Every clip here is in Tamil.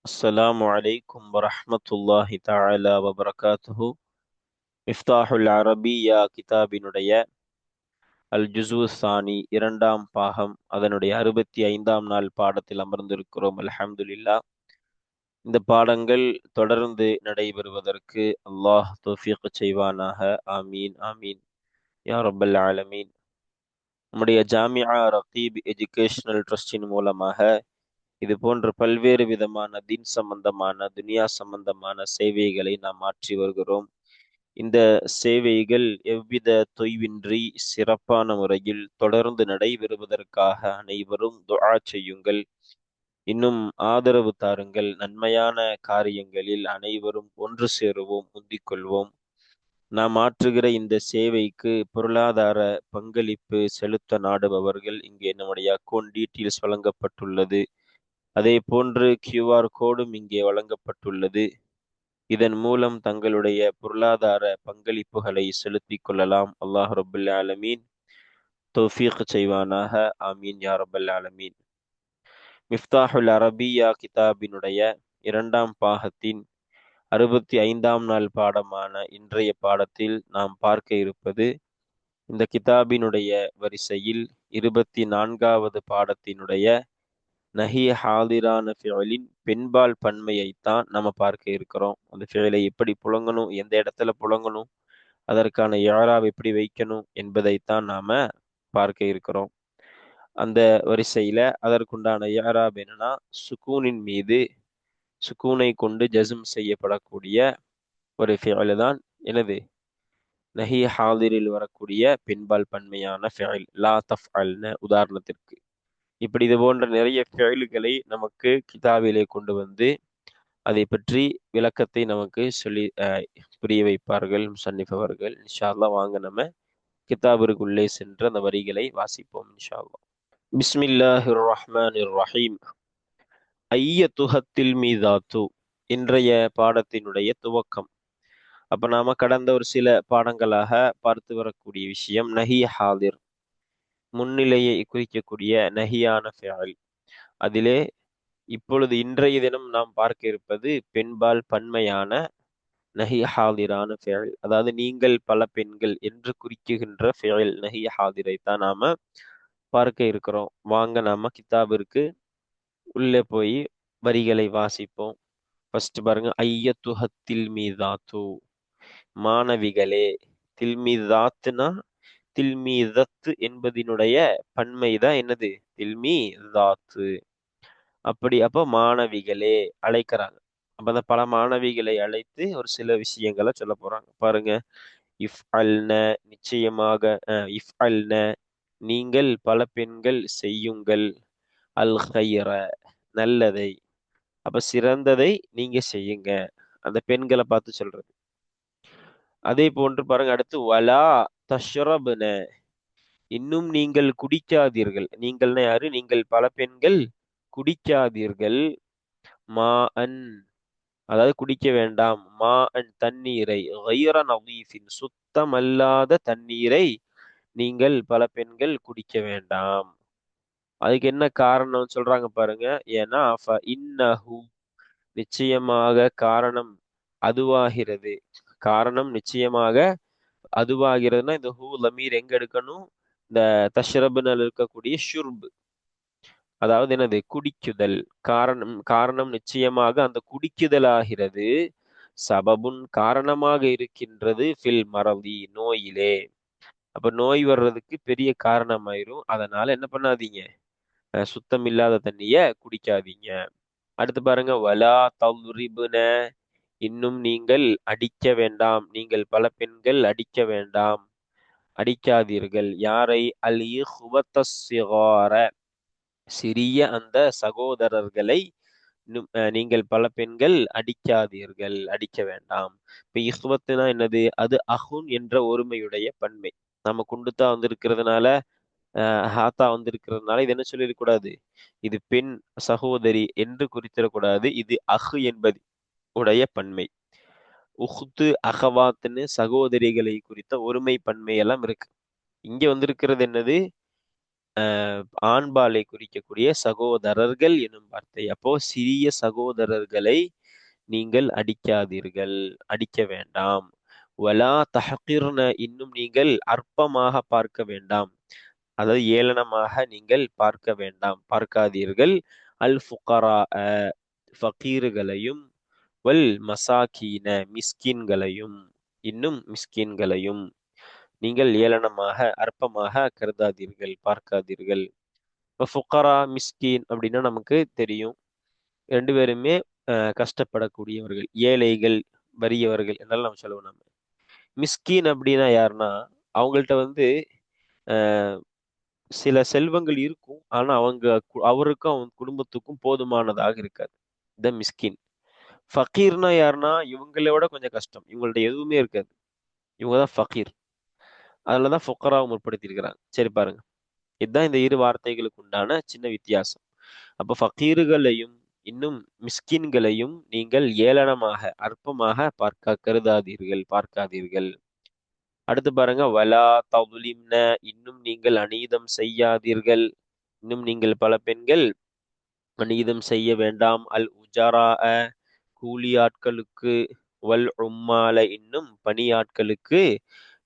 அஸ்ஸலாமு அலைக்கும் வரஹ்மத்துல்லாஹி தஆலா வபரகாத்துஹு. மிஃப்தாஹுல் அரபியா கிதாபினுடைய அல் ஜுஸு சானி இரண்டாம் பாகம் அதனுடைய 65ஆம் நாள் பாடத்தில் அமர்ந்திருக்கிறோம். அல்ஹம்துலில்லாஹ். இந்த பாடங்கள் தொடர்ந்து நடைபெறுவதற்கு அல்லாஹ் தௌஃபீக் செய்வானாக. ஆமீன் ஆமீன் யா ரப்பல் ஆலமீன். நம்முடைய ஜாமிஆ ரகீப் எஜுகேஷனல் ட்ரஸ்டின் மூலமாக இது போன்ற பல்வேறு விதமான தீன் சம்பந்தமான துனியா சம்பந்தமான சேவைகளை நாம் ஆற்றி வருகிறோம். இந்த சேவைகள் எவ்வித தொய்வின்றி சிறப்பான முறையில் தொடர்ந்து நடைபெறுவதற்காக அனைவரும் துஆ செய்யுங்கள். இன்னும் ஆதரவு தாருங்கள். நன்மையான காரியங்களில் அனைவரும் ஒன்று சேருவோம், முந்திக் கொள்வோம். நாம் ஆற்றுகிற இந்த சேவைக்கு பொருளாதார பங்களிப்பு செலுத்த நாடுபவர்கள் இங்கே நம்முடைய அக்கவுண்ட் டீட்டெயில்ஸ் வழங்கப்பட்டுள்ளது. அதே போன்று QR கோடும் இங்கே வழங்கப்பட்டுள்ளது. இதன் மூலம் தங்களுடைய பொருளாதார பங்களிப்புகளை செலுத்திக் கொள்ளலாம். அல்லாஹ் ரபுல் ஆலமீன் தௌஃபீக் செய்வானாக. ஆமீன் யா ரப்பல் ஆலமீன். மிஃப்தாஹுல் அரபியா கிதாபினுடைய இரண்டாம் பாகத்தின் 65ஆம் நாள் பாடமான இன்றைய பாடத்தில் நாம் பார்க்க இருப்பது இந்த கிதாபினுடைய வரிசையில் 24வது பாடத்தினுடைய நஹி ஹாதிரான ஃபிஅலின் பெண்பால் பன்மையைத்தான் நம்ம பார்க்க இருக்கிறோம். அந்த ஃபிஅலை எப்படி புழங்கணும், எந்த இடத்துல புழங்கணும், அதற்கான இஅராப் எப்படி வைக்கணும் என்பதைத்தான் நாம பார்க்க இருக்கிறோம். அந்த வரிசையில அதற்குண்டான இஅராப் என்னன்னா, சுக்கூனின் மீது சுக்கூனை கொண்டு ஜஸ்ம் செய்யப்படக்கூடிய ஒரு ஃபிஅல் தான் எனது நஹி ஹாதிரில் வரக்கூடிய பெண்பால் பன்மையான ஃபிஅல். லா தஃஅல்ன உதாரணத்திற்கு. இப்படி இது போன்ற நிறைய ஃபிஅல்களை நமக்கு கிதாபிலே கொண்டு வந்து அதை பற்றி விளக்கத்தை நமக்கு சொல்லி புரிய வைப்பார்கள் முஸன்னிஃப் அவர்கள். இன்ஷா அல்லாஹ் வாங்க நம்ம கிதாபிற்குள்ளே சென்று அந்த வரிகளை வாசிப்போம் இன்ஷா அல்லாஹ். பிஸ்மில்லாஹிர் ரஹ்மானிர் ரஹீம். ஐயத்துஹத்தில் மீதாத்து இன்றைய பாடத்தினுடைய துவக்கம். அப்ப நாம கடந்த ஒரு சில பாடங்களாக பார்த்து வரக்கூடிய விஷயம் நஹி ஹாதிர், முன்னிலையை குறிக்கக்கூடிய நஹியான ஃபிஅல். அதிலே இப்பொழுது இன்றைய தினம் நாம் பார்க்க இருப்பது பெண்பால் பன்மையான நஹி ஹாதிரான ஃபிஅல். அதாவது நீங்கள் பல பெண்கள் என்று குறிக்குகின்ற ஃபிஅல் நஹி ஹாதிரை தான் நாம பார்க்க இருக்கிறோம். வாங்க நாம கிதாபிற்கு உள்ளே போய் வரிகளை வாசிப்போம். ஃபர்ஸ்ட் பாருங்க, ஐயத்துஹத் தில்மீதாத்து, மாணவிகளே. தில்மீதாத்துனா தில்மீதத்து என்பதினுடைய பன்மை தான் என்னது, தில்மீதாத்து. அப்ப மாணவிகளே அழைக்கிறாங்க. அப்ப அந்த பல மாணவிகளை அழைத்து ஒரு சில விஷயங்களை சொல்ல போறாங்க. பாருங்க, இஃப் அல்ன நிச்சயமாக, இஃப் அல்ன நீங்கள் பல பெண்கள் செய்யுங்கள், அல் ஹைர நல்லதை, அப்ப சிறந்ததை நீங்க செய்யுங்க. அந்த பெண்களை பார்த்து சொல்றது. அதே போன்று பாருங்க அடுத்து, வலா தஷ்ரப்ன இன்னும் நீங்கள் குடிக்காதீர்கள். நீங்கள்னா யாரு? நீங்கள் பல பெண்கள் குடிக்காதீர்கள். மா அன் அதாவது குடிக்க வேண்டாம். மா அன் தண்ணீரை, கைர நதீஃபின் சுத்தமல்லாத தண்ணீரை நீங்கள் பல பெண்கள் குடிக்க வேண்டாம். அதுக்கு என்ன காரணம் சொல்றாங்க பாருங்க. ஏன்னா இன்னஹு நிச்சயமாக காரணம் அதுவாகிறது. காரணம் நிச்சயமாக அதுவாகிறதுனா இந்த ஹூ லமீர் எங்க எடுக்கணும்? இந்த தஷ்ரபுனல் இருக்கக்கூடிய ஷுர்ப், அதாவது என்னது, குடிக்குதல். காரணம் காரணம் நிச்சயமாக அந்த குடிக்குதல் ஆகிறது. சபபுன் காரணமாக இருக்கின்றது, ஃபில் மரதி நோயிலே. அப்ப நோய் வர்றதுக்கு பெரிய காரணமாயிரும். அதனால என்ன பண்ணாதீங்க, சுத்தம் இல்லாத தண்ணிய குடிக்காதீங்க. அடுத்து பாருங்க, வலா தல்ரிபுன இன்னும் நீங்கள் அடிக்க வேண்டாம். நீங்கள் பல பெண்கள் அடிக்க வேண்டாம், அடிக்காதீர்கள். யாரை? அல் இஹ்வத்த ஸிகார சிறிய அந்த சகோதரர்களை நீங்கள் பல பெண்கள் அடிக்காதீர்கள், அடிக்க வேண்டாம். இப்ப இஹ்வத்துனா என்னது? அது அஹுன் என்ற ஒருமையுடைய பன்மை. நம்ம குண்டுத்தா வந்திருக்கிறதுனால, ஹாத்தா வந்திருக்கிறதுனால இது என்ன சொல்லிடக்கூடாது, இது பெண் சகோதரி என்று குறித்திடக்கூடாது. இது அஹ் என்பது உடைய பன்மை. உஹ்து அகவாத்துன்னு சகோதரிகளை குறித்த ஒருமை பன்மை எல்லாம் இருக்கு. இங்க வந்திருக்கிறது என்னது? ஆண்பாலை குறிக்கக்கூடிய சகோதரர்கள் எனும் வார்த்தை. அப்போ சிறிய சகோதரர்களை நீங்கள் அடிக்காதீர்கள், அடிக்க வேண்டாம். வலா தஹ்கிர்ன, இன்னும் நீங்கள் அற்பமாக பார்க்க வேண்டாம், அதாவது ஏளனமாக நீங்கள் பார்க்க வேண்டாம், பார்க்காதீர்கள். அல் ஃபுகரா, ஃபகீர்களையும், வல் மசாகீன, மிஸ்கின்களையும், இன்னும் மிஸ்கின்களையும் நீங்கள் ஏளனமாக அற்பமாக கருதாதீர்கள், பார்க்காதீர்கள். இப்போ ஃபுகரா மிஸ்கீன் அப்படின்னா நமக்கு தெரியும், ரெண்டு பேருமே கஷ்டப்படக்கூடியவர்கள், ஏழைகள், வறியவர்கள் என்றெல்லாம் நம்ம சொல்லுவோம். நம்ம மிஸ்கீன் அப்படின்னா யாருன்னா, அவங்கள்ட்ட வந்து அஹ், சில செல்வங்கள் இருக்கும், ஆனா அவருக்கும் அவங்க குடும்பத்துக்கும் போதுமானதாக இருக்காது. இந்த மிஸ்கின். ஃபக்கீர்னா யாருன்னா, இவங்களை விட கொஞ்சம் கஷ்டம், இவங்கள்ட்ட எதுவுமே இருக்காது, இவங்க தான் ஃபக்கீர். அதில் தான் ஃபுக்கராவை முற்படுத்தியிருக்கிறாங்க. சரி பாருங்க, இதுதான் இந்த இரு வார்த்தைகளுக்கு உண்டான சின்ன வித்தியாசம். அப்போ ஃபக்கீர்களையும் இன்னும் மிஸ்கின்களையும் நீங்கள் ஏளனமாக அற்பமாக கருதாதீர்கள், பார்க்காதீர்கள். அடுத்து பாருங்க, வலா தவுலிம்ன, இன்னும் நீங்கள் அநீதம் செய்யாதீர்கள், இன்னும் நீங்கள் பல பெண்கள் அநீதம் செய்ய வேண்டாம். அல் உஜரா, கூலி ஆட்களுக்கு, வல் உம்மால, இன்னும் பணியாட்களுக்கு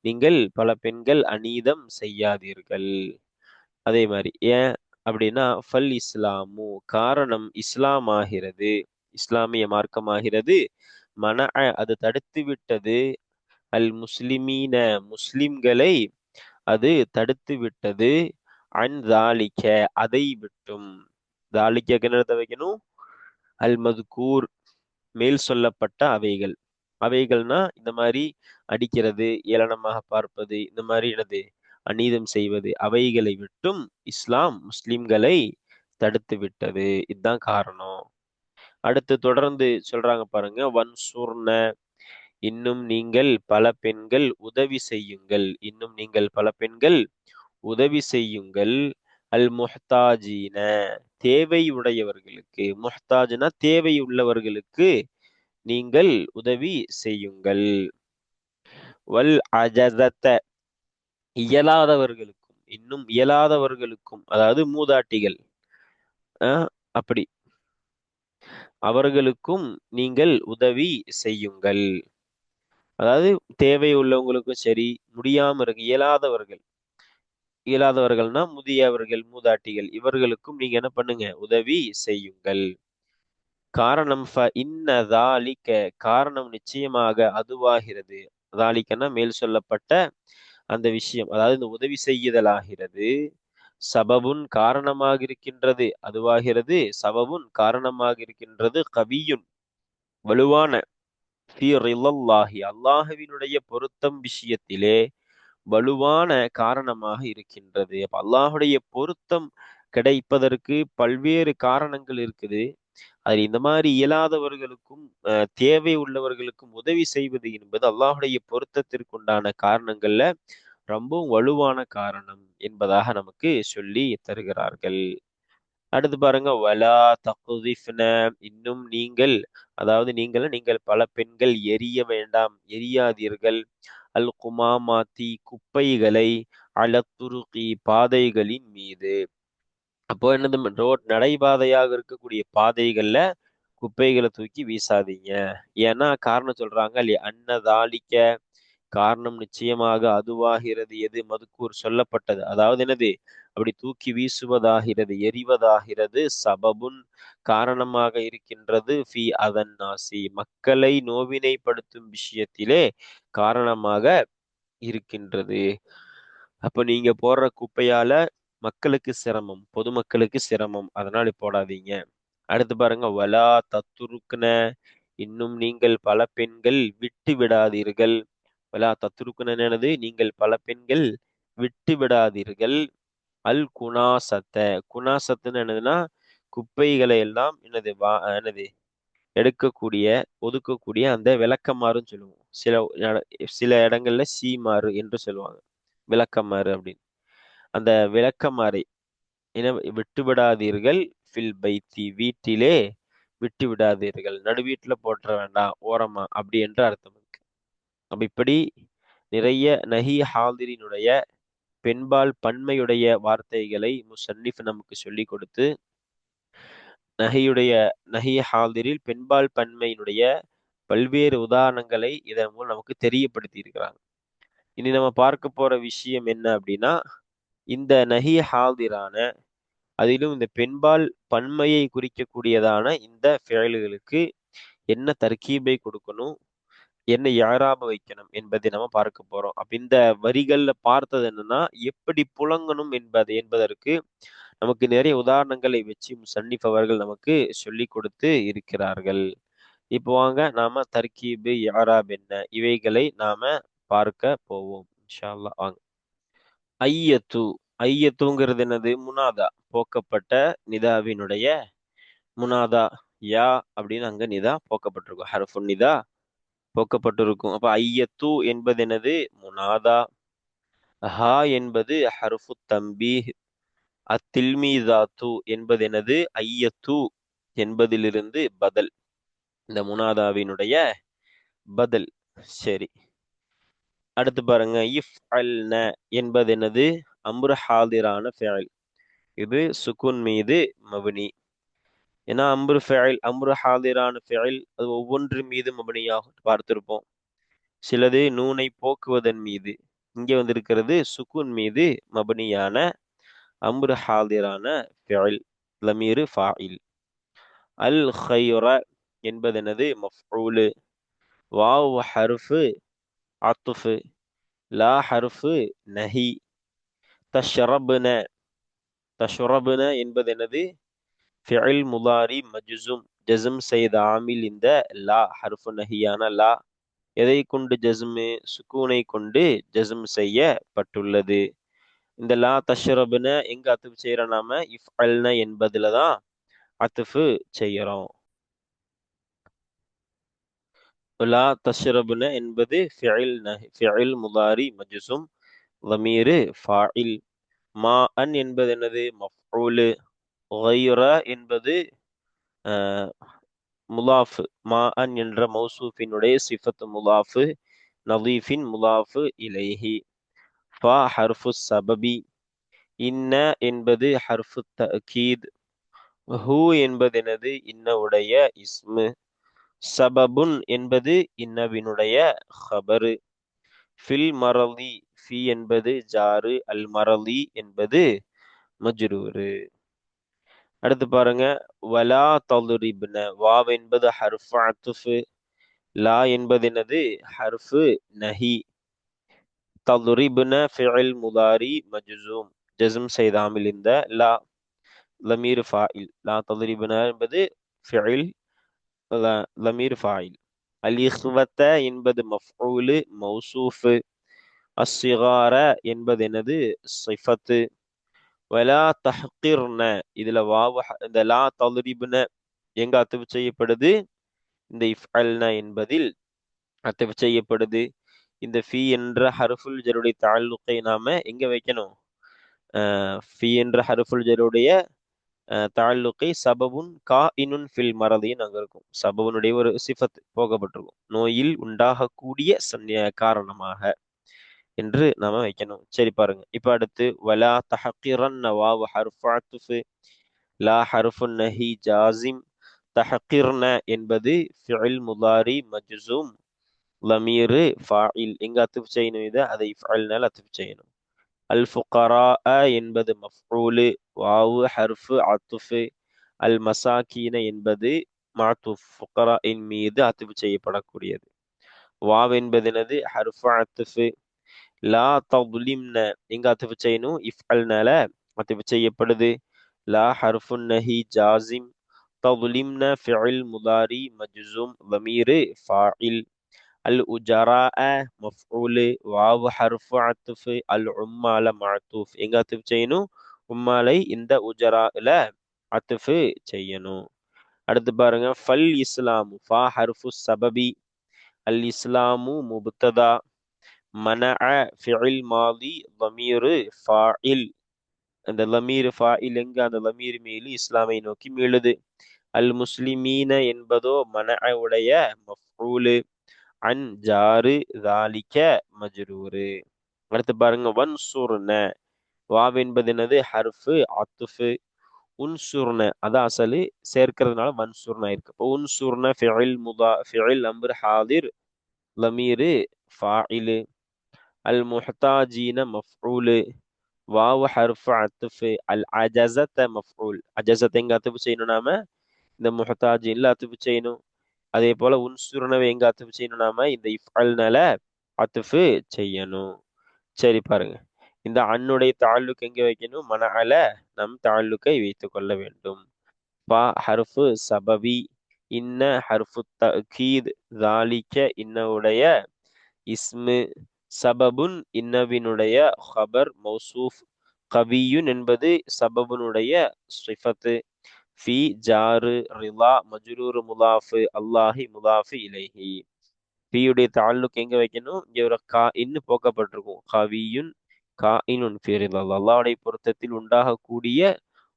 நீங்கள் பல பெண்கள் அநீதம் செய்யாதீர்கள். அதே மாதிரி ஏன் அப்படின்னா, ஃபல் இஸ்லாமு, காரணம் இஸ்லாம் ஆகிறது, இஸ்லாமிய மார்க்கமாகிறது, மன அது தடுத்து விட்டது, அல் முஸ்லிமீன, முஸ்லிம்களை அது தடுத்து விட்டது, அன் தாலிக்க, அதை விட்டும். தாலிக்க கிணறத வைக்கணும், அல் மதுக்கூர், மேல் சொல்லப்பட்ட அவைகள். அவைகள்னா இந்த மாதிரி அடிக்கிறது, ஏளனமாக பார்ப்பது, இந்த மாதிரி என்னது அநீதம் செய்வது, அவைகளை விட்டும் இஸ்லாம் முஸ்லிம்களை தடுத்து விட்டது. இதுதான் காரணம். அடுத்து தொடர்ந்து சொல்றாங்க பாருங்க, வன்சூர்ன, இன்னும் நீங்கள் பல பெண்கள் உதவி செய்யுங்கள், இன்னும் நீங்கள் பல பெண்கள் உதவி செய்யுங்கள். அல் முஹ்தாஜீன, தேவையுடையவர்களுக்கு, முஹ்தாஜ்னா தேவை உள்ளவர்களுக்கு நீங்கள் உதவி செய்யுங்கள். வல் அஜதத்த, இயலாதவர்களுக்கும், இன்னும் இயலாதவர்களுக்கும், அதாவது மூதாட்டிகள், அப்படி அவர்களுக்கும் நீங்கள் உதவி செய்யுங்கள். அதாவது தேவை உள்ளவங்களுக்கும் சரி, முடியாம இருக்கு இயலாதவர்கள், இயலாதவர்கள்னா முதியவர்கள், மூதாட்டிகள், இவர்களுக்கும் நீங்க என்ன பண்ணுங்க, உதவி செய்யுங்கள். காரணம் காரணம் நிச்சயமாக அதுவாகிறது. தாலிக்கன்னா மேல் சொல்லப்பட்ட அந்த விஷயம், அதாவது இந்த உதவி செய்யுதலாகிறது, சபபுன் காரணமாக இருக்கின்றது, அதுவாகிறது சபபுன் காரணமாக இருக்கின்றது, கவியுன் வலுவான, ஃபீ ரில்லல்லாஹி, அல்லாஹுவினுடைய பொருத்தம் விஷயத்திலே வலுவான காரணமாக இருக்கின்றது. அப்ப அல்லாஹுடைய பொருத்தம் கிடைப்பதற்கு பல்வேறு காரணங்கள் இருக்குது. அதில் இந்த மாதிரி இயலாதவர்களுக்கும் தேவை உள்ளவர்களுக்கும் உதவி செய்வது என்பது அல்லாஹுடைய பொருத்தத்திற்குண்டான காரணங்கள்ல ரொம்பவும் வலுவான காரணம் என்பதாக நமக்கு சொல்லி தருகிறார்கள். அடுத்து பாருங்க, வலா தகுதிஃப்ன, இன்னும் நீங்கள், அதாவது நீங்கள் பல பெண்கள் எரிய வேண்டாம், எரியாதீர்கள். அல் குமாமாத்தி, குப்பைகளை, அலத்துருகி, பாதைகளின் மீது. அப்போ என்னது, நடைபாதையாக இருக்கக்கூடிய பாதைகள்ல குப்பைகளை தூக்கி வீசாதீங்க. ஏன்னா காரணம் சொல்றாங்க, இல்லையா, அன்னதாலிக்க, காரணம் நிச்சயமாக அதுவாகிறது, எது மதுக்கூர் சொல்லப்பட்டது, அதாவது என்னது அப்படி தூக்கி வீசுவதாகிறது, எரிவதாகிறது, சபபுன் காரணமாக இருக்கின்றது, ஃபி அதன் நாசி, மக்களை நோவினைப்படுத்தும் விஷயத்திலே காரணமாக இருக்கின்றது. அப்ப நீங்க போடுற குப்பையால மக்களுக்கு சிரமம், பொதுமக்களுக்கு சிரமம், அதனால போடாதீங்க. அடுத்து பாருங்க, வலா தத்துருக்குன, இன்னும் நீங்கள் பல பெண்கள் விட்டு விடாதீர்கள். வலா தத்துருக்குன என்னது, நீங்கள் பல பெண்கள் விட்டு விடாதீர்கள். அல் குணாசத்த, குணாசத்துன்னு என்னதுன்னா, குப்பைகளை எல்லாம் என்னது எடுக்கக்கூடிய, ஒதுக்கக்கூடிய அந்த விளக்கமாறுன்னு சொல்லுவோம். சில இடங்கள்ல சீமாறு என்று சொல்லுவாங்க, விளக்கமாறு அப்படின்னு. அந்த விளக்கமாறை என விட்டு விடாதீர்கள். ஃபில் பைத்தி, வீட்டிலே விட்டு விடாதீர்கள், நடு வீட்டுல போட்டுற வேண்டாம், ஓரமா, அப்படி என்று அர்த்தம் இருக்கு. அப்ப இப்படி நிறைய நஹி ஹாதிரினுடைய பெண்பால் பன்மையுடைய வார்த்தைகளை முசன்னிஃப் நமக்கு சொல்லிக் கொடுத்து நஹியுடைய நஹி ஹாதிரில் பெண்பால் பன்மையினுடைய பல்வேறு உதாரணங்களை இதன் மூலம் நமக்கு தெரியப்படுத்தி இருக்கிறாங்க. இனி நம்ம பார்க்க போற விஷயம் என்ன அப்படின்னா, இந்த நஹி ஹாதிரான அதிலும் இந்த பெண்பால் பன்மையை குறிக்கக்கூடியதான இந்த ஃபியல்களுக்கு என்ன தர்கீபை கொடுக்கணும், என்ன யாராப வைக்கணும் என்பதை நம்ம பார்க்க போறோம். அப்ப இந்த வரிகள்ல பார்த்தது என்னன்னா, எப்படி புழங்கணும் என்பதற்கு நமக்கு நிறைய உதாரணங்களை வச்சு முசன்னிஃப் அவர்கள் நமக்கு சொல்லி கொடுத்து இருக்கிறார்கள். இப்போ வாங்க நாம தர்கீபு யாராப் என்ன இவைகளை நாம பார்க்க போவோம் இன்ஷா அல்லாஹ். வாங்க. ஐயத்து ஐயத்துங்கிறது என்னது? முனாதா, போக்கப்பட்ட நிதாவினுடைய முனாதா. யா அப்படின்னு அங்க நிதா போக்கப்பட்டிருக்கும், ஹர்ஃபுன் நிதா போக்கப்பட்டிருக்கும். அப்ப ஐயத்து என்பது என்னது? முனாதா. ஹா என்பது ஹர்ஃபு தம்பீஹ். அத்தில்மீதாத்து என்பது என்னது? ஐயத்து என்பதிலிருந்து பதல், இந்த முனாதாவினுடைய பதல். சரி, அடுத்து பாருங்க. இஃப் அல்ன என்பது என்னது? அம்ரு ஹாதிரான ஃபெயல். இது சுக்குன் மீது மபனி. ஏன்னா அம்ரு ஃபெயல், அம்ரு ஹாதிரான ஃபெயல் அது ஒவ்வொன்று மீது மபனியாக பார்த்திருப்போம். சிலது நூனை போக்குவதன் மீது. இங்கே வந்திருக்கிறது சுக்குன் மீது மபனியான அம்ரு ஹாதிரான ஃபெயல், லமீரு ஃபாயில். அல் ஹைர என்பது என்னது? மஃஊலு. வாவ் ஹர்ஃபு அத்ஃபு, லா ஹர்ஃபு நஹி. தஷ்ரப்ன, தஷ்ரப்ன என்பது என்னது? ஃபிஇல் முதாரி மஜ்ஸூம், ஜஸ்ம் செய்த ஆமில் இந்த லா, ஹர்ஃபு நஹியான லா. எதை கொண்டு ஜஸ்மு? சுக்கூனை கொண்டு ஜஸ்ம் செய்யப்பட்டுள்ளது. இந்த லா தஷ்ரப்ன எங்க அத்துஃப் செய்யறோம்? நாம இஃப்அல்ன என்பதுல தான் அத்துஃப் செய்யறோம். லா தஷ்ரப்ன என்பது ஃபிஇல் முதாரி மஜ்ஸூம், லமீரு ஃபாயில். மா அன் என்பது என்னது? மஃஊலு. கைர என்பது முலாஃபு. மா அன் என்ற மௌசூஃபினுடைய சிஃபத்து முலாஃபு, நதீஃபின் முலாஃபு இலைஹி. ஃபா ஹர்ஃபு சபபி. இன்ன என்பது ஹர்ஃபு தஅக்கீத். ஹூ என்பது என்னது? இன்னவுடைய இஸ்மு. சபபுன் என்பது இன்னவினுடைய ஹபரு. ஃபில் மரலி, ஃபி என்பது ஜாரு, அல் மரலி என்பது மஜ்ரூரு. அடுத்து பாருங்க. வலா தலுரிப்ன, வாவ் என்பது ஹர்ஃபு அத்ஃபு, லா என்பது என்னது? ஹர்ஃபு நஹி. தலுரிப்ன ஃபிஇல் முதாரி மஜ்ஸூம், ஜஸ்ம் செய்தாமில் இந்த லா, லமீர் ஃபாயில். லா தலுரிப்ன என்பது ஃபிஇல், லமீர் ஃபாயில். அல் இஹ்வத என்பது மஃஊலு மௌசூஃபு. அஸ்ஸிகார என்பது என்னது? சிஃபத்து. வலா தஹ்கிர்ன, இதுல வாவ் இந்த லா தலுரிப்ன எங்க அத்துஃப் செய்யப்படுது? இந்த இஃப்அல்ன என்பதில் அத்துஃப் செய்யப்படுது. இந்த ஃபி என்ற ஹர்ஃபுல் ஜருடைய தஅல்லுகை நாம எங்க வைக்கணும்? ஃபி என்ற ஹர்ஃபுல் ஜருடைய தஅல்லுகை சபபுன் காயினுன் ஃபில் மரதின்னு அங்க இருக்கும். சபபுனுடைய ஒரு சிஃபத் போகப்பட்டிருக்கும், நோயில் உண்டாகக்கூடிய காரணமாக என்று நாம வைக்கணும். சரி பாருங்க. இப்ப அடுத்து வலா தஹ்கிரன் வாவ் ஹர்ஃபு அத்ஃபு, லா ஹர்ஃபு நஹி ஜாசிம். தஹ்கிர்ன என்பது ஃபிஇல் முதாரி மஜ்ஸூம், லமீரு ஃபாயில். எங்க அத்துஃப் செய்யணும்? இதை அதை இஃப்அல்னால அத்துஃப் செய்யணும். அல் ஃபுகரா என்பது மஃஊலு, வாவு ஹர்ஃபு அத்ஃபு. அல் மசாக்கீன என்பது மாத்துஃப், ஃபுகரா இன் மீது அத்துஃப் செய்யப்படக்கூடியது. வாவ் என்பது என்னது? ஹர்ஃபு அத்ஃபு. லா தظلمன எங்க அத்துஃப் செய்யணும்? இஃப்அல்னால அத்துஃப் செய்யப்படுது. லா ஹர்ஃபு நஹி ஜாசிம். தظلمன ஃபிஇல் முதாரி மஜ்ஸூம், லமீரு ஃபாயில். அல் உஜரா மஃஊலு, வாவு ஹர்ஃபு அத்ஃபு. அல் உம்மால மஅத்தூஃப், எங்க அத்துஃப் செய்யணும்? உம்மாலை இந்த உஜரால அத்துஃப் செய்யணும். அடுத்து பாருங்க. ஃபல் இஸ்லாமு, ஃபா ஹர்ஃபு சபபி. அல் இஸ்லாமு முப்ததா. மனஅ ஃபிஇல் மாதி, லமீரு ஃபாயில். அந்த லமீர் ஃபாயில் எங்க? அந்த லமீர் மீது இஸ்லாமை நோக்கி மீளுது. அல் முஸ்லிமீன என்பதோ மனஅ உடைய மஃஊலு. அன் ஜாரு தாலிக மஜ்ரூரு. அடுத்து பாருங்க வன்சுர்ன. வாவ் என்பது என்னது? ஹர்ஃபு அத்துஃபு. உன்சுர்ன அதான் அசலு, சேர்க்கிறதுனால வன்சுர்ன இருக்கு. இப்போ உன்சுர்ன ஃபிஇல் அம்ர் ஹாதிர், லமீரு ஃபாயிலு. அல் முஹ்தாஜீன மஃஊலு. வாவு ஹர்ஃபு அத்துஃபு. அல் அஜஸத மஃஊல். அஜஸத்தை எங்க அத்துஃபு செய்யணும் நாம? இந்த முஹ்தாஜின்ல அத்துஃபு செய்யணும். அதே போல உன்சுர்னவை எங்க அத்துஃபு செய்யணும் நாம? இந்த இஃப்அல்னால அத்துஃபு செய்யணும். சரி பாருங்க, இந்த அன்னுடைய தாலுக்கு எங்க வைக்கணும்? மனஅல நம் தாலுக்கை வைத்துக் கொள்ள வேண்டும். பா ஹர்ஃபு சபவி. இன்ன ஹர்ஃபு தஅக்கீத். ذَلِكَ இன்னவுடைய இஸ்மு. சபபுன் இன்னவினுடைய ஹபர் மௌசூஃப். கவியுன் என்பது சபபுனுடைய சிஃபத்து. ஃபி ஜாரு ரிலா மஜ்ரூர் முலாஃபு. அல்லாஹி முலாஃபு இலைஹி. ஃபீயுடைய தாலுக்கு எங்க வைக்கணும்? இங்க ஒரு கா இன்னு போக்கப்பட்டிருக்கும். கவியுன் கா இனுன் ஃபி ரிலா. அல்லாஹ்வுடைய பொருத்தத்தில் உண்டாகக்கூடிய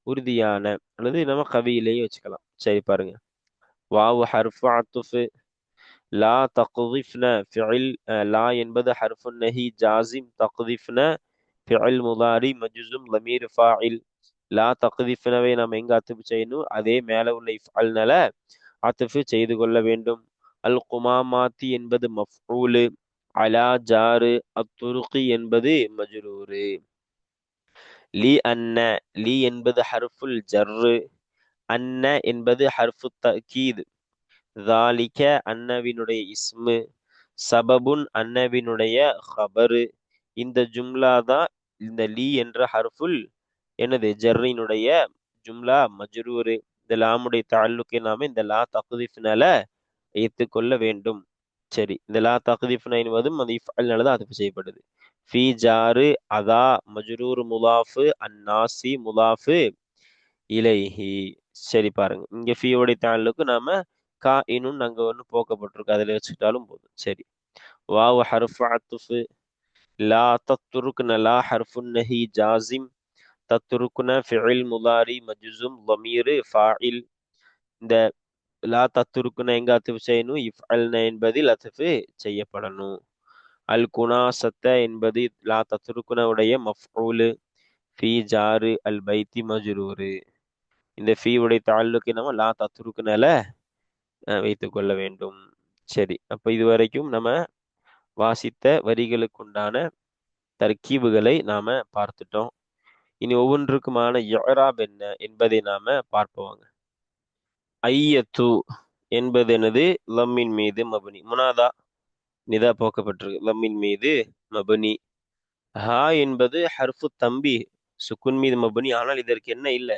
உறுதியான, அல்லது நம்ம கவியிலேயே வச்சுக்கலாம். சரி பாருங்க, வாவு ஹர்ஃபு அத்துஃபு. லா தக்திஃப்ன ஃபிஇல். லா என்பது ஹர்ஃபு நஹி ஜாசிம். தக்திஃப்ன ஃபிஇல் முதாரி மஜ்ஸூம் லமீர் ஃபாயில். லா தக்திஃப்னவை நம்ம எங்க அத்துஃபு செய்யணும்? அதே மேல உள்ள இஃப்அல்னால அத்துஃபு செய்து கொள்ள வேண்டும். அல் குமாமாத்தி என்பது மஃஊலு. அலா ஜாரு. அத்துருகி என்பது மஜ்ரூரு. லி அன்ன. லி என்பது ஹர்ஃபுல் ஜர்ரு. அன்ன என்பது ஹர்ஃபு தஅக்கீத். ذَلِكَ அன்னவினுடைய இஸ்மு. சபபுன் அன்னவினுடைய ஹபரு. இந்த ஜும்லா தான் இந்த லீ என்ற ஹர்ஃபுல் என்னது? ஜர்ரினுடைய ஜும்லா மஜ்ரூரு. இந்த லாமுடைய தாலுக்கை நாம இந்த லா தக்தீஃப்னால ஏற்றுக்கொள்ள வேண்டும். சரி, இந்த லா தக்தீஃப்னா என்பதும் அந்த இஃப்அல்னால தான் அது செய்யப்படுது. ஃபி ஜாரு அதா மஜ்ரூர் முலாஃபு அந்நாசி முலாஃபு இலைஹி. சரி பாருங்க, இங்க ஃபீயோடைய தாலுக்கு நாம கா இனுன் அங்க ஒன்று போக்கப்பட்டிருக்கு, அதில் வச்சுக்கிட்டாலும் போதும். சரி, வாவ் ஹர்ஃபு அத்துஃபு. லா தத்ருக்ன. லா ஹர்ஃபுன் நஹி ஜாசிம். தத்ருக்ன ஃபிஇல் முதாரி மஜ்ஸூம் லமீரு ஃபாயில். இந்த லா தத்ருக்ன எங்க அத்துஃபு செய்யணும்? இஃப்அல்ன என்பதில் அத்துஃபு செய்யப்படணும். அல் குனாசத்த என்பது லா தத்ருக்ன உடைய மஃஊலு. ஃபி ஜாரு அல் பைத்தி மஜ்ரூரு. இந்த ஃபீ உடைய தாலுக்கு நம்ம லா தத்ருக்னால வைத்துக் கொள்ள வேண்டும். சரி, அப்ப இதுவரைக்கும் நம்ம வாசித்த வரிகளுக்குண்டான தர்கீபுகளை நாம பார்த்துட்டோம். இனி ஒவ்வொன்றுக்குமான இஅ்ராப் என்ன என்பதை நாம பார்ப்போங்க. ஐயத்து என்பது எனது? லம்மின் மீது மபனி. முனாதா நிதா போக்கப்பட்டிருக்கு, லம்மின் மீது மபனி. ஹா என்பது ஹர்ஃபு தம்பி, சுக்குன் மீது மபனி. ஆனால் இதற்கு என்ன இல்லை?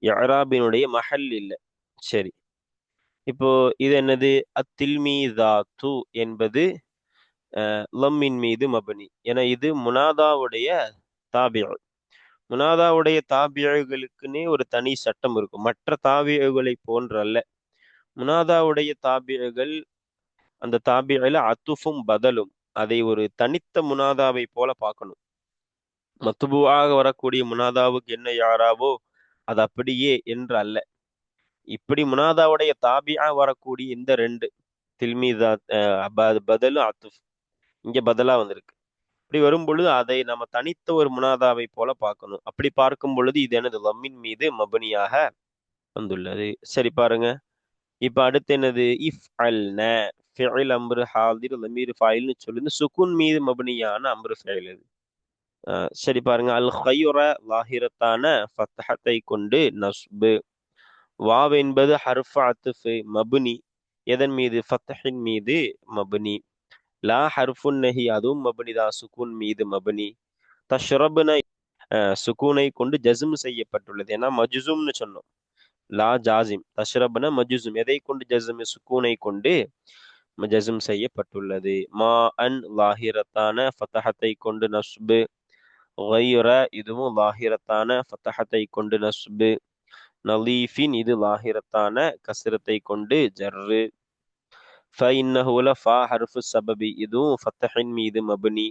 இஅ்ராபினுடைய மஹல் இல்லை. சரி, இப்போ இது என்னது? அத்தில்மீதாத்து என்பது லம்மின் மீது மபனி. என இது முனாதாவுடைய தாபிஉ. முனாதாவுடைய தாபியகளுக்குன்னே ஒரு தனி சட்டம் இருக்கும், மற்ற தாபியகளை போன்றல்ல. முனாதாவுடைய தாபியகள், அந்த தாபியில அத்துஃபும் பதலும், அதை ஒரு தனித்த முனாதாவை போல பார்க்கணும். மத்துபுவாக வரக்கூடிய முனாதாவுக்கு என்ன யாராவோ அது அப்படியே என்று அல்ல. இப்படி முனாதாவுடைய தாபியா வரக்கூடிய இந்த ரெண்டு தில்மீதா பதலும் அத்துஃப் இங்க பதலா வந்திருக்கு. இப்படி வரும் பொழுது அதை நம்ம தனித்த ஒரு முனாதாவை போல பார்க்கணும். அப்படி பார்க்கும் பொழுது இது எனது லம்மின் மீது மபனியாக வந்துள்ளது. சரி பாருங்க, இப்ப அடுத்து என்னது? இஃப் அல்ன ஃபிஇல் அம்ரு ஹாதிர் லமீர் ஃபாயில்னு சொல்லி சுக்குன் மீது மபனியான அம்ரு ஃபிஇல் இது. சரி பாருங்க, அல் ஹைர லாஹிரத்தான ஃபத்ஹத்தை கொண்டு நஸ்பு. வாவ் என்பது ஹர்ஃப் அத்ஃப் மபுனி. எதன் மீது? ஃபத்ஹின் மீது மபுனி. லா ஹர்ஃபுன் நஹி, அதுவும் மபுனி தான், சுக்கூன் மீது மபுனி. தஷ்ரப்ன சுக்கூனை கொண்டு ஜஸ்ம் செய்யப்பட்டுள்ளது, ஏன்னா மஜ்ஸூம்னு சொன்னோம். லா ஜாசிம். தஷ்ரப்ன மஜ்ஸூம், எதை கொண்டு ஜஸ்ம்? சுக்கூனை கொண்டு ஜஸ்ம் செய்யப்பட்டுள்ளது. மா அன் லாஹிரத்தான ஃபத்ஹத்தை கொண்டு நஸ்பு. கைர இதுவும் லாஹிரத்தான ஃபத்ஹத்தை கொண்டு நஸ்பு. நலீஃபின் இது லாஹிரத்தான கஸ்ரத்தை கொண்டு ஜர்ரு. ஃபஇன்னஹு லஃபா ஹர்ஃபு சபபி, இதுவும் ஃபத்ஹின் மீது மப்னி.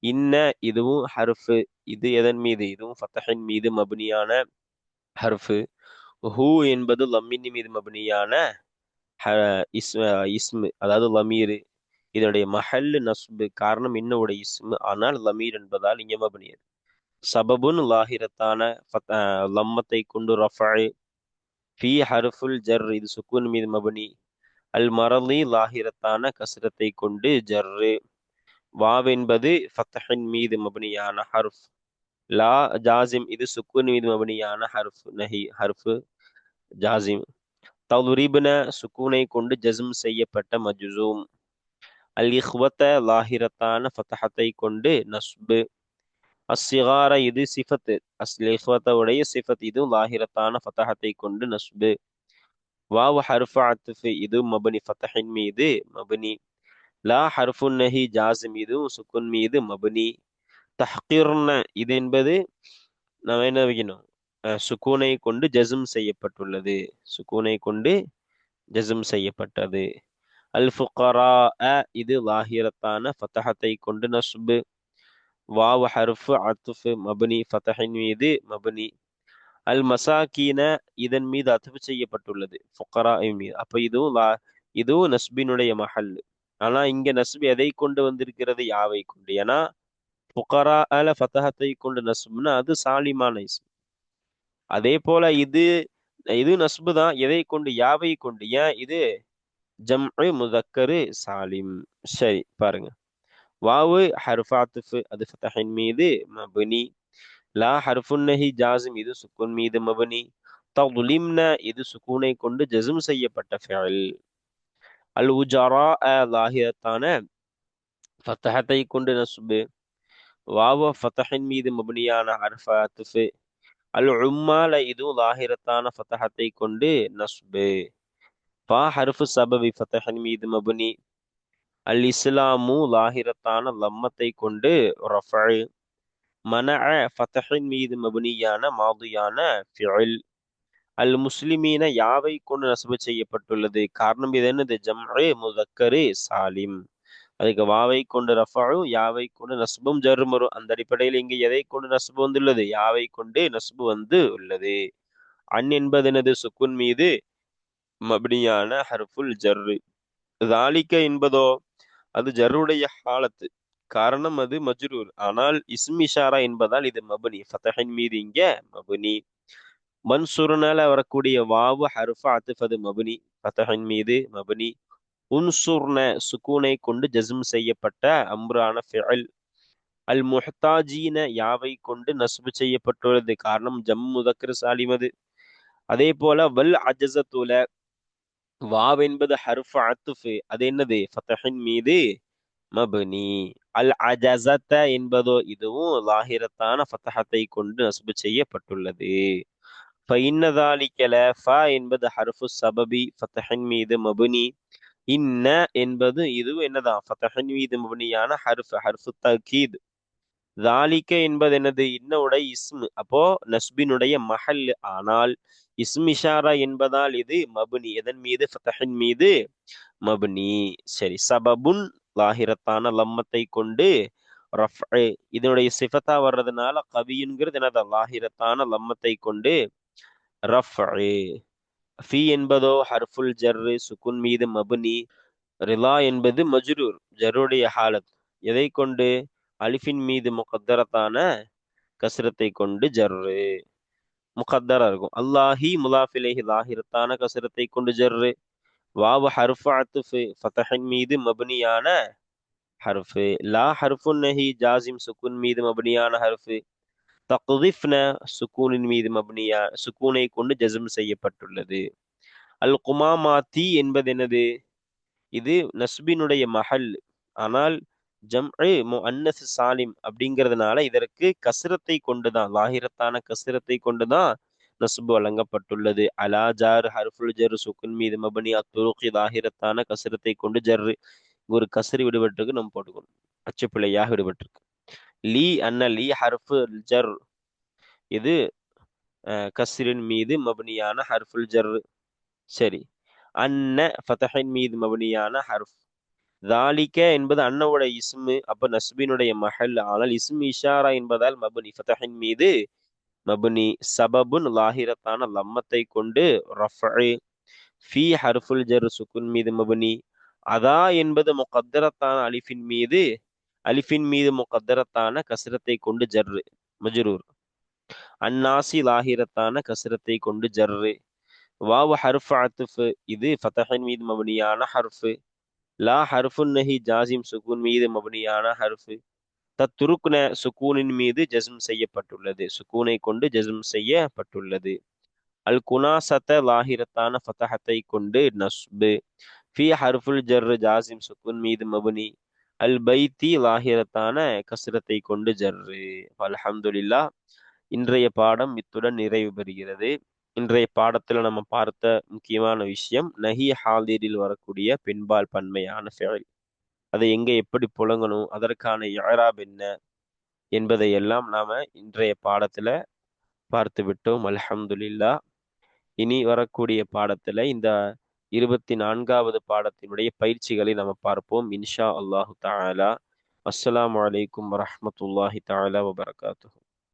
இன்ன இதுவும் ஹர்ஃபு, இது எதன் மீது? இதுவும் ஃபத்ஹின் மீது மப்னியான ஹர்ஃபு. ஹூ என்பது லம்மின் மீது மப்னியான இஸ்மு, அதாவது லமீரு. இதனுடைய மஹல்லு நஸ்பு, காரணம் இன்னுடைய இஸ்மு, ஆனால் லமீர் என்பதால் இங்கே மபனியது. சபபுன் லாஹிரத்தான லம்மத்தை கொண்டு ரஃபு. ஃபி ஹர்ஃபுல் ஜர், இது சுக்கூன் மீது மபனி. அல் மரலி லாஹிரத்தான கஸ்ரத்தை கொண்டு ஜர்ரு. வாவ் என்பது ஃபத்தஹின் மீது மபனியான ஹர்ஃப். லா ஜாசிம், இது சுக்கூன் மீது மபனியான ஹர்ஃப் நஹி, ஹர்ஃப் ஜாசிம். ததுரிப்ன, சுக்கூனை கொண்டு ஜஸ்ம் செய்யப்பட்ட மஜ்சூம். அல் இஹ்வத்த, லாஹிரத்தான ஃபத்தஹத்தை கொண்டு நஸ்பு. அஸ்ஸிகார, இது சிஃபத்து. அஸ்ல் இஹ்வத்தவுடைய சிஃபத், இது லாஹிரத்தான ஃபத்தஹத்தை கொண்டு நஸ்பு. வாவ் ஹர்ஃபு அத்ஃப், இது மபனி ஃபத்தஹின் மீது மபனி. லா ஹர்ஃபுன் நஹி ஜாசிம், இது சுக்குன் மீது மபனி. தஹ்கிர்ன, இது என்பது நாம் என்ன வைக்கணும், சுக்கூனை கொண்டு ஜஸ்ம் செய்யப்பட்டுள்ளது, சுக்கூனை கொண்டு ஜஸ்ம் செய்யப்பட்டது. அல் ஃபுகரா, இது லாஹிரத்தான ஃபத்தஹத்தை கொண்டு நஸ்பு. வாவ் ஹர்ஃபு அத்ஃப் மபனி ஃபத்தஹின் மீது மபனி. அல் மசாக்கீன, இதன் மீது அத்ஃப் செய்யப்பட்டுள்ளது ஃபுகரா மீது. அப்ப இதுவும் நஸ்பினுடைய மஹல். ஆனா இங்க நஸ்பு எதை கொண்டு வந்திருக்கிறது, யாவை கொண்டு. ஏன்னா ஃபுகரா அல ஃபத்தஹத்தை கொண்டு நஸ்புனா அது சாலிமான இஸ்ம். அதே போல இது இது நஸ்பு தான், எதை கொண்டு, யாவை கொண்டு. ஏன், இது ஜம்உ முதக்கரு சாலிம். சரி பாருங்க, வாவு ஹர்ஃப் அத்ஃப், அது ஃபத்தஹின் மீது மபனி. லா ஹர்ஃபுன் நஹி ஜாசிம், இது சுக்குன் மீது மபனி. ததுலிம்ன, இது சுக்கூனை கொண்டு ஜஸ்ம் செய்யப்பட்ட ஃபிஅல். அல் உஜரா, லாஹிரத்தான ஃபத்தஹத்தை கொண்டு நஸ்பு. வாவ ஃபத்தஹின் மீது மபனியான ஹர்ஃப் அத்ஃப். அல் உம்மால, இது லாஹிரத்தான ஃபத்தஹத்தை கொண்டு நஸ்பு. ஃபா ஹர்ஃபு சபபி, ஃபத்தஹின் மீது மபனி. அல் இஸ்லாமு, லாஹிரத்தான லம்மத்தை கொண்டு ரஃபு. மனஅ, ஃபத்தஹின் மீது மபனியான மாதியான ஃபிஅல். அல் முஸ்லிமீன, யாவை கொண்டு நஸ்பு செய்யப்பட்டுள்ளது, காரணம் இது என்னது, ஜம்உ முதக்கரு சாலிம். அதுக்கு வாவை கொண்டு ரஃபு, யாவை கொண்டு நஸ்பும் ஜர்ரும் வரும். அந்த அடிப்படையில் இங்கு எதை கொண்டு நஸ்பு வந்துள்ளது, யாவை கொண்டு நஸ்பு வந்து உள்ளது. அன் என்பது என்னது, சுக்குன் மீது மப்னியான ஹர்ஃபுல் ஜர்ரு. தாலிக்க என்பதோ அது ஜர்ருடைய ஹாலத்து, காரணம் அது மஜ்ரூர். ஆனால் இஸ்ம் இஷாரா என்பதால் இது மபனி, ஃபத்தஹின் மீது இங்க மபனி. மன்சூர்னால வரக்கூடிய வாவு ஹர்ஃபு அத்ஃப், அது மபனி, ஃபத்தஹின் மீது மபனி. உன்சுர்ன, சுக்கூனை கொண்டு ஜஸ்ம் செய்யப்பட்ட அம்ரான ஃபிஅல். அல் முஹ்தாஜீன, யாவை கொண்டு நஸ்பு செய்யப்பட்டுள்ளது, காரணம் ஜம் முதக்கர் சாலிம் அது. அதே போல வல் அஜஸத்துல, வாவ் என்பது ஹர்ஃப் அத்ஃப், அது என்னது, ஃபத்தஹின் மீது மபனி. அல் அஜஸத என்பதோ இதுவும் லாஹிரத்தான ஃபத்தஹத்தை கொண்டு நஸ்பு செய்யப்பட்டுள்ளது. ஃபஇன்ன ذلك ல, ஃப என்பது ஹர்ஃபு சபபி, ஃபத்தஹின் மீது மபனி. இன்ன என்பது இதுவும் என்னதான், ஃபத்தஹின் மீது மபனியான ஹர்ஃபு தக்கீத். ذلك என்பது என்னது, இன்னுடைய இஸ்மு, அப்போ நஸ்பினுடைய மஹல். ஆனால் இஸ்ம் இஷாரா என்பதால் இது மபனி, எதன் மீது, ஃபத்தஹின் மீது மபனி. சரி, சபபுன், லாஹிரத்தான லம்மத்தை கொண்டு ரஃப்உ, இதனுடைய சிஃபத்தா வர்றதுனால கவியுங்கிறது என்னது, லாஹிரத்தான லம்மத்தை கொண்டு ரஃப்உ. ஃபி என்பதோ ஹர்ஃபுல் ஜர்ரு, சுக்குன் மீது மபனி. ரிலா என்பது மஜ்ரூர், ஜர்ருடைய ஹாலத். எதை கொண்டு, அலிஃபின் மீது முகத்தரத்தான கஸ்ரத்தை கொண்டு ஜர்ரு, முகத்தரா இருக்கும். அல்லாஹி முலாஃபிலேஹி, லாஹிரத்தான கஸ்ரத்தை கொண்டு ஜர்ரு. வாவு ஹர்ஃபு அத்ஃப், ஃபத்தஹின் மீது மபனியான ஹர்ஃபு. லா ஹர்ஃபுன் நஹி ஜாசிம், சுக்குன் மீது மபனியான ஹர்ஃபு. தக்திஃப்ன, சுக்கூனின் மீது சுக்கூனை கொண்டு ஜஸ்ம் செய்யப்பட்டுள்ளது. அல் குமாமாத்தி என்பது என்னது, இது நஸ்பினுடைய மஹல். ஆனால் ஜம்உ முஅன்னஸ் சாலிம் அப்படிங்கிறதுனால இதற்கு கஸ்ரத்தை கொண்டுதான், லாஹிரத்தான கஸ்ரத்தை கொண்டுதான் நஸ்பு வழங்கப்பட்டுள்ளது. அலா ஜார் ஹர்ஃபுல் ஜர், சுக்குன் மீது மபனி. அத்துருக்கி, லாஹிரத்தான கஸ்ரத்தை கொண்டு ஜர்ரு. ஒரு கஸ்ரி விடுபட்டிருக்கு, நம்ம போட்டுக்கணும், அச்சு பிழையாக விடுபட்டிருக்கு. லீ அன்ன, லீ ஹர்ஃபு ஜர், இது கஸ்ரின் மீது மபனியான ஹர்ஃபுல் ஜர். சரி, அன்ன ஃபத்தஹின் மீது மபனியான ஹர்ஃப். தாலிக்க என்பது அன்னவோட இஸ்மு, அப்ப நஸ்பினுடைய மஹல். ஆனால் இஸ்ம் இஷாரா என்பதால் மபனி, ஃபத்தஹின் மீது மபனி. சபபுன், லாஹிரத்தான லம்மத்தை கொண்டு ரஃப்உ. ஃபி ஹர்ஃபுல் ஜர், சுக்குன் மீது மபனி. அதா என்பது முகத்தரத்தான அலிஃபின் மீது முகத்தரத்தான கசரத்தை கொண்டு ஜர்ரு மஜ்ரூர். அந்நாசி லாஹிரத்தான கசரத்தை கொண்டு ஜர்ரு. வாவு ஹர்ஃப் அத்துஃப், இது ஃபதஹின் மீது மபனியான ஹர்ஃப். லா ஹர்ஃபுன் நஹி ஜாசிம் சுகூன் மீது மபனியான ஹர்ஃப். தத்துருக்ன சுக்கூனின் மீது ஜஸ்ம் செய்யப்பட்டுள்ளது, சுக்கூனை கொண்டு ஜஸ்ம் செய்யப்பட்டுள்ளது. அல் குனாசத்த லாஹிரத்தான ஃபதஹத்தை கொண்டு நஸ்பு. ஃபி ஹர்ஃபுல் ஜர் ஜாசிம் சுக்கூன் மீது மபனி. அல் பைத்தி லாஹிரத்தான கஸ்ரத்தை கொண்டு ஜர்ரு. அல்ஹம்துலில்லாஹ். இன்றைய பாடம் இத்துடன் நிறைவு பெறுகிறது. இன்றைய பாடத்துல நம்ம பார்த்த முக்கியமான விஷயம் நஹி ஹாதிரில் வரக்கூடிய பெண்பால் பன்மையான ஃபெயில். அதை எங்க எப்படி புழங்கணும், அதற்கான இஅராப் என்ன என்பதை எல்லாம் நாம இன்றைய பாடத்துல பார்த்து விட்டோம். அல்ஹம்துலில்லாஹ். இனி வரக்கூடிய பாடத்துல இந்த 24வது பாடத்தினுடைய பயிற்சிகளை நம்ம பார்ப்போம் இன்ஷா அல்லாஹு தஆலா. அஸ்ஸலாமு அலைக்கும் வரஹ்மத்துல்லாஹி தஆலா வபரகாத்துஹு.